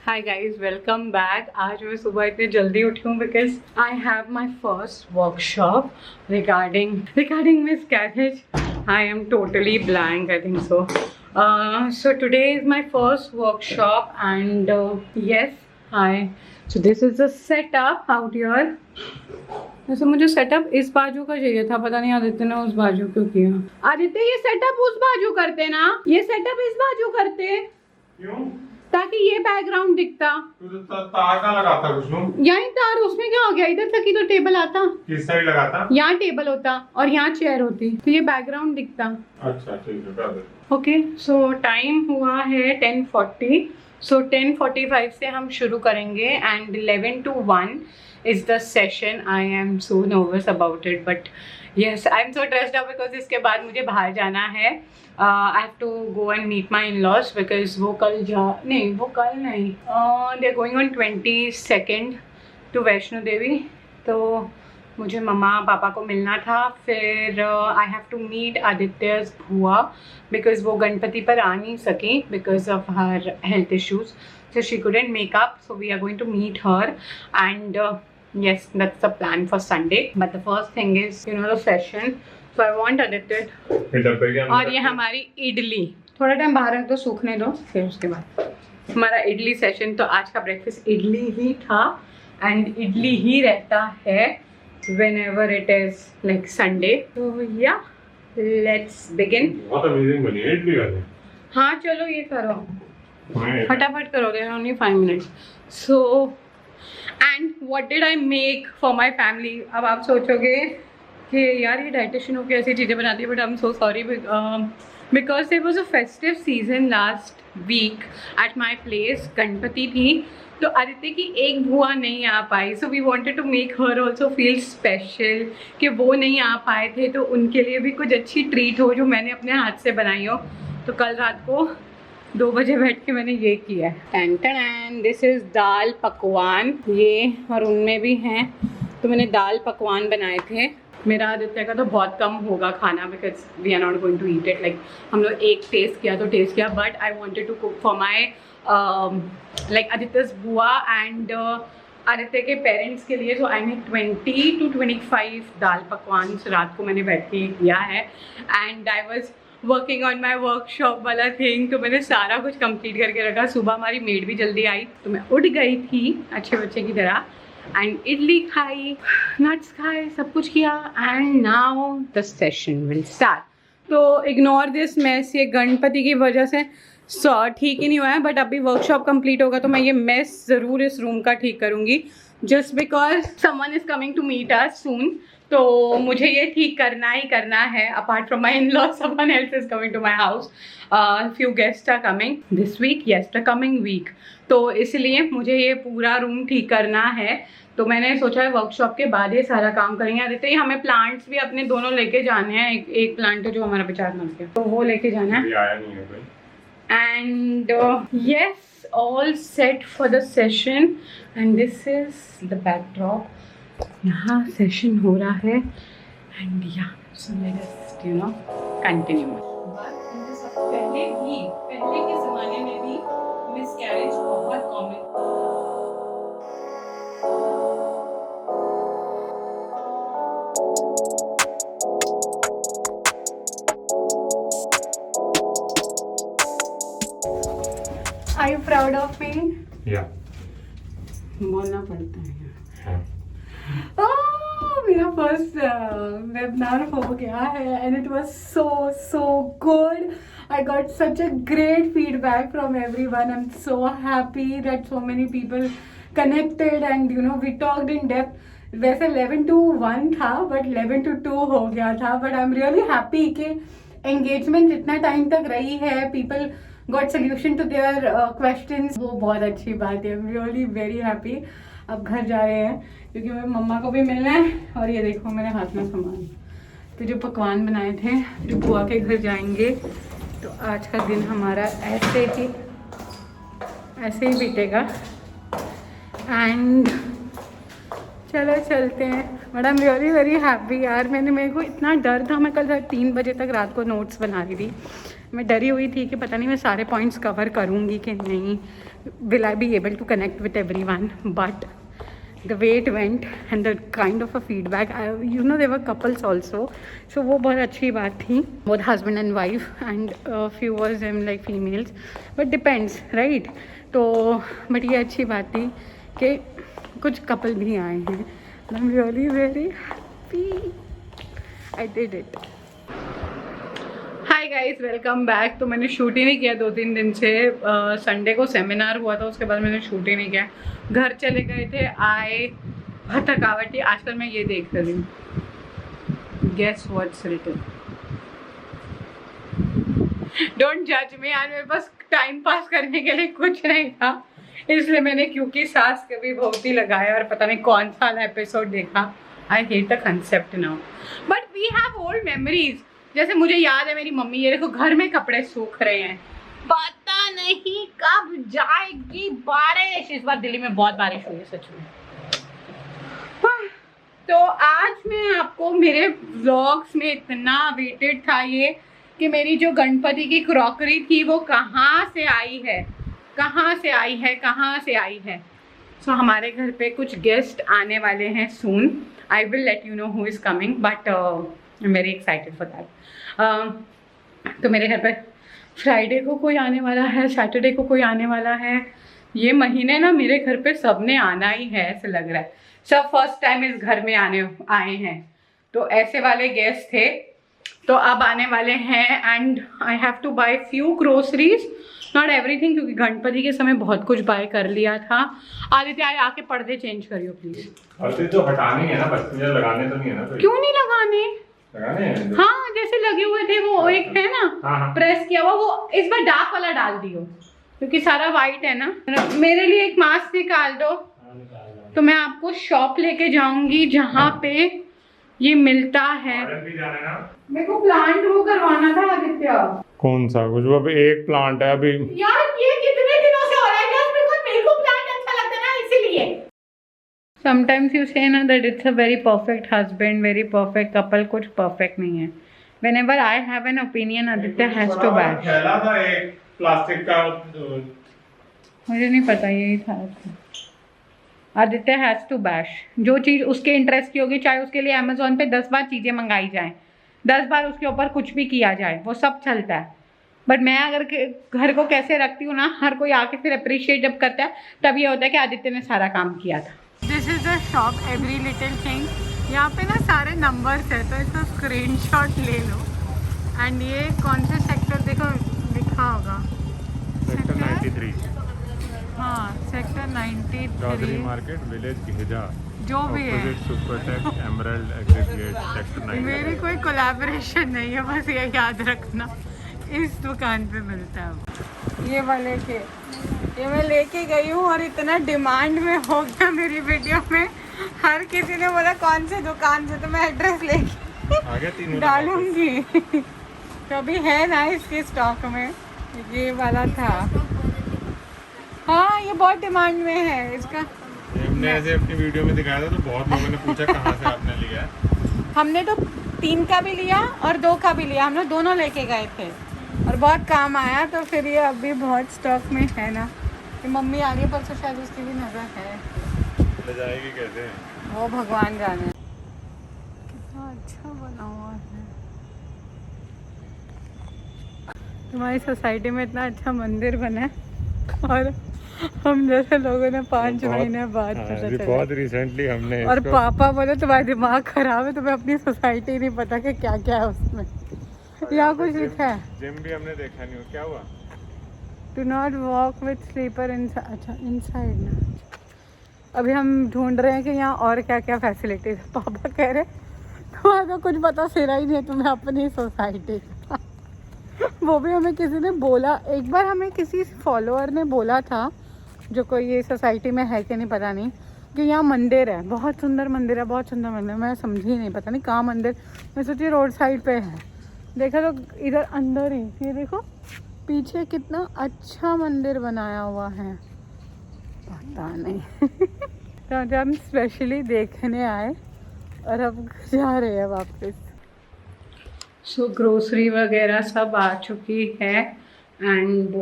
Hi guys, welcome back. आज मैं सुबह इतने जल्दी उठी हूँ because I have my first workshop regarding miss carriage. I am totally blank, I think so. So today is my first workshop and so this is the setup out here. वैसे मुझे setup इस बाजू का चाहिए था, पता नहीं आदित्य ने उस बाजू क्यों किया। आदित्य, ये सेटअप उस बाजू करते ना, ये सेटअप इस बाजू करते क्यों? ताकि ये बैकग्राउंड दिखता। तो तार का लगाता कुछ यही तार, उसमें क्या हो गया? इधर तक ही तो टेबल आता। किस साइड लगाता? यहाँ टेबल होता और यहाँ चेयर होती तो ये बैकग्राउंड दिखता। अच्छा ठीक है, कर दे। ओके, सो टाइम हुआ है 10:40। सो 10:45 से हम शुरू करेंगे and 11 to 1 is the session. I am so nervous about it, but yes, I am so stressed out because इसके बाद मुझे बाहर जाना है. I have to go and meet my in-laws because वो कल नहीं. They are going on 22nd to Vaishno Devi. तो मुझे मम्मा पापा को मिलना था. फिर आई हैव टू मीट आदित्य's बुआ बिकॉज वो गणपति पर आ नहीं सकी because of her health issues. So she couldn't make up, so we are going to meet her and yes, that's the plan for Sunday. But the first thing is, the session. So I want Aditya. और ये हमारी इडली थोड़ा time बाहर रख दो, सूखने दो, फिर उसके बाद हमारा इडली सेशन. तो आज का ब्रेकफास्ट इडली ही था एंड इडली ही रहता है whenever it is like Sunday. So yeah, let's begin. बहुत अमेजिंग बनी है इडली वाली. हाँ चलो ये करो, फटाफट करो, there only 5 minutes. So and what did I make for my family? अब आप सोचोगे कि यार ये डाइटिशियन हो के ऐसी चीज़ें बनाती है, but I am so sorry because there was a festive season last week at my place. Ganpati थी तो आदित्य की एक बुआ नहीं आ पाई. So we wanted to make her also feel special कि वो नहीं आ पाए थे, तो उनके लिए भी कुछ अच्छी ट्रीट हो जो मैंने अपने हाथ से बनाई हो. तो कल रात को 2 बजे बैठ के मैंने ये किया है. दिस इज़ दाल पकवान. ये और उनमें भी हैं, तो मैंने दाल पकवान बनाए थे. मेरा आदित्य का तो बहुत कम होगा खाना because we are not going to eat it. Like हम लोग एक टेस्ट किया, but I wanted to cook for my like आदित्य's बुआ एंड आदित्य के पेरेंट्स के लिए. सो आई मेड 20 to 25 दाल पकवान. रात को मैंने बैठ के किया है and I was working on my workshop वाला थिंग. तो मैंने सारा कुछ कंप्लीट करके रखा. सुबह हमारी मेड भी जल्दी आई तो मैं उठ गई थी अच्छे बच्चे की तरह एंड इडली खाई, नट्स खाए, सब कुछ किया and now the session will start. तो इग्नोर दिस मेस. ये गणपति की वजह से ठीक ही नहीं हुआ है, बट अभी वर्कशॉप कंप्लीट होगा तो मैं ये मेस ज़रूर इस रूम का ठीक करूँगी just because someone is coming to meet us soon. तो मुझे ये ठीक करना ही करना है. Apart from my in law, someone else is coming to my house. Few guest are coming this week, yes the coming week. तो इसलिए मुझे ये पूरा रूम ठीक करना है. तो मैंने सोचा है वर्कशॉप के बाद ये सारा काम करेंगे. आदित्य, हमें प्लांट्स भी अपने दोनों लेके जाने हैं. एक प्लांट है जो हमारा बेचार मर गया, तो वो लेके जाना है. And yes, all set for the session and this is the backdrop. यहाँ सेशन हो रहा है एंड या सो लेट अस कंटिन्यू. पहले के ज़माने में भी मिसकैरेज बहुत common. Are you proud of me? Yeah. बोलना पड़ता है. मेरा फर्स्ट वेबिनार हो गया है and it was so good. I got such a great feedback from everyone. I'm so happy that so many people connected and we talked in depth. वैसे 11 to 1 था but 11 to 2 हो गया था. But I am really happy कि engagement जितना time तक रही है, people got solution to their questions. वो बहुत अच्छी बात है. I am really very happy. अब घर जा रहे हैं क्योंकि मेरे मम्मा को भी मिलना है. और ये देखो मेरे हाथ में सामान, तो जो पकवान बनाए थे, जो बुआ के घर जाएंगे. तो आज का दिन हमारा ऐसे ही बीतेगा एंड चलो चलते हैं. But I am really very happy यार. मेरे को इतना डर था. मैं कल 3 बजे तक रात को नोट्स बना रही थी मैं डरी हुई थी कि पता नहीं मैं सारे पॉइंट्स कवर करूँगी कि नहीं, will I be able to connect with everyone, but the way it went and the kind of a feedback, you know there were couples also, so वो बहुत अच्छी बात थी, both husband and wife and few was them like females, but depends right. तो but ये अच्छी बात थी कि कुछ couple भी आए हैं. I'm really very happy I did it. Hi guys, welcome back. तो मैंने शूट ही नहीं किया 2-3 दिन से. संडे को सेमिनार हुआ था, उसके बाद मैंने शूट ही नहीं किया. घर चले गए थे, आए, बहुत थकावट थी. आजकल मैं ये देख रही हूँ, गेस व्हाट्स रिटन. डोंट जज मी. आज मेरे पास टाइम पास करने के लिए कुछ नहीं था, इसलिए मैंने क्योंकि सास कभी बहुत ही लगाया और पता नहीं कौन सा एपिसोड देखा. I hate the concept now, but we have old memories. जैसे मुझे याद है मेरी मम्मी, ये देखो घर में कपड़े सूख रहे हैं, पता नहीं कब जाएगी बारिश. इस बार दिल्ली में बहुत बारिश हुई है सच में. तो आज मैं आपको, मेरे व्लॉग्स में इतना वेटेड था ये कि मेरी जो गणपति की क्रॉकरी थी वो कहाँ से आई है, कहाँ से आई है, कहाँ से आई है. सो हमारे घर पे कुछ गेस्ट आने वाले हैं soon. I will let you know who is coming, but I am very excited for that. तो मेरे घर पे फ्राइडे को कोई आने वाला है, सैटरडे को कोई आने वाला है. ये महीने ना मेरे घर पे सबने आना ही है ऐसे लग रहा है. सब फर्स्ट टाइम इस घर में आए हैं, तो ऐसे वाले गेस्ट थे. तो अब आने वाले हैं and I have to buy few groceries, not everything, क्योंकि गणपति के समय बहुत कुछ बाय कर लिया था. आदित्य आके पर्दे चेंज करियो प्लीज. पर्दे तो हटाने है ना, बस मुझे लगाने तो नहीं है ना. क्यों नहीं लगाने? लगाने हैं. हाँ, जैसे लगे हुए थे वो एक है ना, हाँ. प्रेस किया हुआ, वो इस बार डार्क वाला डाल दियो, क्योंकि सारा वाइट है ना. मेरे लिए एक मास्क निकाल दो. तो मैं आपको शॉप लेके जाऊंगी जहाँ पे ये मिलता है. मेरे को प्लांट वो करवाना था आदित्य. कौन सा? कुछ अभी एक प्लांट है अभी. यार ये कितने दिनों से हो रहा है, जस्ट बिकॉज़ मेरे को प्लांट अच्छा लगता है ना, इसीलिए. Sometimes you say ना that it's a very perfect husband, very perfect couple. कुछ perfect नहीं है. Whenever I have an opinion, Aditya has to bash. खेला था एक प्लास्टिक का. मुझे नहीं पता यही था. Aditya has to bash. जो चीज़ उसके इंटरेस्ट की होगी, चाहे उसके लिए अमेजोन पे 10 बार चीज़ें मंगाई जाएं, 10 बार उसके ऊपर कुछ भी किया जाए, वो सब चलता है. बट मैं अगर घर को कैसे रखती हूँ ना, हर कोई आके फिर अप्रिशिएट जब करता है, तब ये होता है कि आदित्य ने सारा काम किया था. This is the shop every little thing. यहाँ पे ना सारे नंबर्स है, तो इसका स्क्रीनशॉट ले लो. एंड ये कौन से सेक्टर देखो लिखा होगा, सेक्टर 93. हाँ, सेक्टर 93 मार्केट विलेज घेजा, जो भी है. Supertech emerald aggregate sector 93. मेरी कोई कोलैबोरेशन नहीं है, बस ये याद रखना इस दुकान पे मिलता है. ये वाले के ये मैं लेके गई हूँ और इतना डिमांड में हो गया मेरी वीडियो में. हर किसी ने बोला कौन से दुकान से, तो मैं एड्रेस लेके डालूंगी. तो अभी है ना इसके स्टॉक में, ये वाला था. हाँ, ये बहुत डिमांड में है इसका. हमने ऐसे अपनी वीडियो में दिखाया था, तो बहुत लोगों ने पूछा कहाँ से आपने लिया है. हमने तो 3 का भी लिया और 2 का भी लिया. हम लोग दोनों लेके गए थे और बहुत काम आया. तो फिर ये अभी बहुत स्टॉक में है ना. ये मम्मी आ रही है परसों, शायद उसकी भी नज़र है. ले जाएगी कैसे, वो भगवान जाने. कितना अच्छा बना हुआ है. तुम्हारी सोसाइटी में इतना अच्छा मंदिर बना है और हम जैसे लोगों ने 5 महीने बाद पता चला. बहुत रिसेंटली हमने और पापा बोले तुम्हारा दिमाग खराब है, तुम्हें अपनी सोसाइटी नहीं पता कि क्या क्या है उसमें. यहाँ कुछ लिखा है. जिम भी हमने देखा नहीं. क्या हुआ? Do not walk with slipper inside. अच्छा, इनसाइड ना. अभी हम ढूंढ रहे हैं कि यहाँ और क्या क्या फैसिलिटीज है. पापा कह रहे तुम्हारा तो कुछ पता सिरा ही नहीं है तुम्हें अपनी सोसाइटी का. वो भी हमें किसी ने बोला, एक बार हमें किसी फॉलोअर ने बोला था, जो कोई ये सोसाइटी में है कि नहीं पता नहीं, कि यहाँ मंदिर है, बहुत सुंदर मंदिर है, बहुत सुंदर मंदिर. मैं समझी नहीं, पता नहीं कहाँ मंदिर. मैं सोची रोड साइड पे है, देखा तो इधर अंदर ही. ये देखो पीछे कितना अच्छा मंदिर बनाया हुआ है, पता नहीं. तो जब हम स्पेशली देखने आए और अब जा रहे हैं वापस. सो ग्रोसरी वगैरह सब आ चुकी है एंड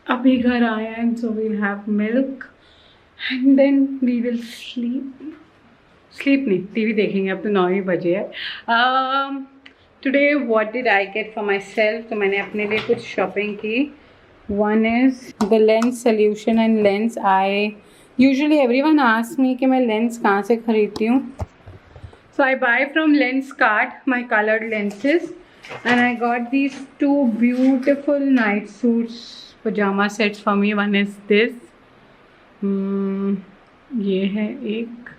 अभी घर आया and so we'll have milk and then we will sleep नहीं, टीवी देखेंगे, अब तो 9 ही बजे है। Today what did I get for myself, तो मैंने अपने लिए कुछ शॉपिंग की। One is the lens solution and lens. I usually everyone asks me कि मैं लेंस कहाँ से खरीदती हूँ, so I buy from Lenskart my colored lenses and I got these 2 beautiful night suits pajama sets for me. One is this, ये है एक,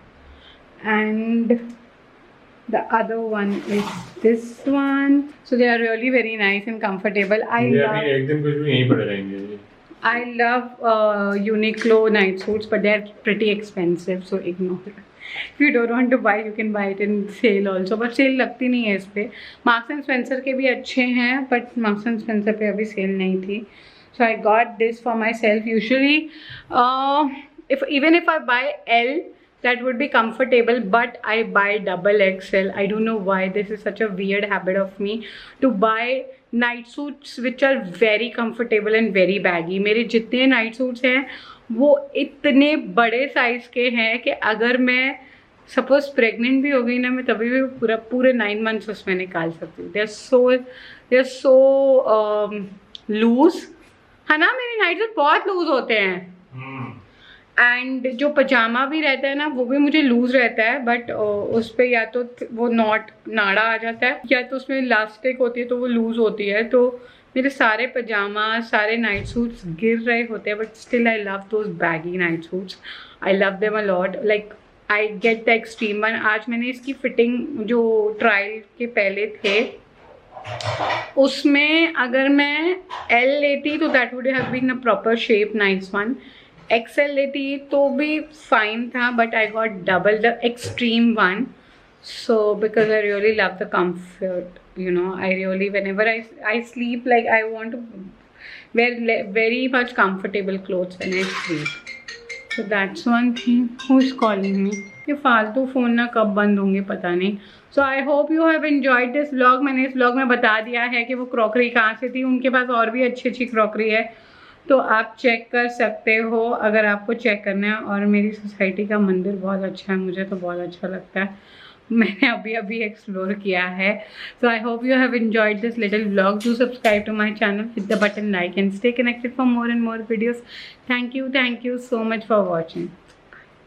and the other one is this one. So they are really very nice and comfortable. एक दिन कुछ भी यहीं पड़े रहेंगे। I love Uniqlo night suits but they are pretty expensive, so ignore it. If you don't want to buy, you can buy it in sale also, but sale लगती नहीं है इस पर। मार्क्स एंड स्पेंसर के भी अच्छे हैं but marks and Spencer पे अभी सेल नहीं थी, so I got this for myself. Usually if I buy L that would be comfortable, but I buy XXL. I don't know why, this is such a weird habit of me to buy night suits which are very comfortable and very baggy. मेरे जितने night suits हैं वो इतने बड़े size के हैं कि अगर मैं सपोज प्रेग्नेंट भी हो गई ना, मैं तभी भी पूरे 9 मंथ्स उसमें निकाल सकती हूँ। दे आर सो लूज, है ना, मेरे नाइट सूट बहुत लूज होते हैं। एंड जो पजामा भी रहता है ना वो भी मुझे लूज रहता है, बट उस पर या तो वो नाड़ा आ जाता है या तो उसमें इलास्टिक होती है तो वो लूज होती है। तो मेरे सारे पजामा सारे नाइट सूट्स गिर रहे होते हैं, but still I love those baggy night suits. I love them a lot, like I get the extreme one. आज मैंने इसकी फिटिंग जो ट्रायल के पहले थे उसमें अगर मैं L लेती तो that would have been a proper shape nice one. XL लेती तो भी फाइन था, but I got double the extreme one, so because I really love the comfort, you know, I really, whenever I sleep, like I want to wear very much comfortable clothes when I sleep. So that's one thing. Who is calling me? ये फालतू phone ना कब बंद होंगे पता नहीं। So I hope you have enjoyed this vlog. मैंने इस vlog में बता दिया है कि वो क्रॉकरी कहाँ से थी, उनके पास और भी अच्छी क्रॉकरी है तो आप चेक कर सकते हो अगर आपको चेक करना है। और मेरी सोसाइटी का मंदिर बहुत अच्छा है, मुझे तो बहुत अच्छा लगता है, मैंने अभी एक्सप्लोर किया है। So I hope you have enjoyed this little vlog. Do subscribe to my channel, hit the button like and stay connected for more and more videos. Thank you so much for watching.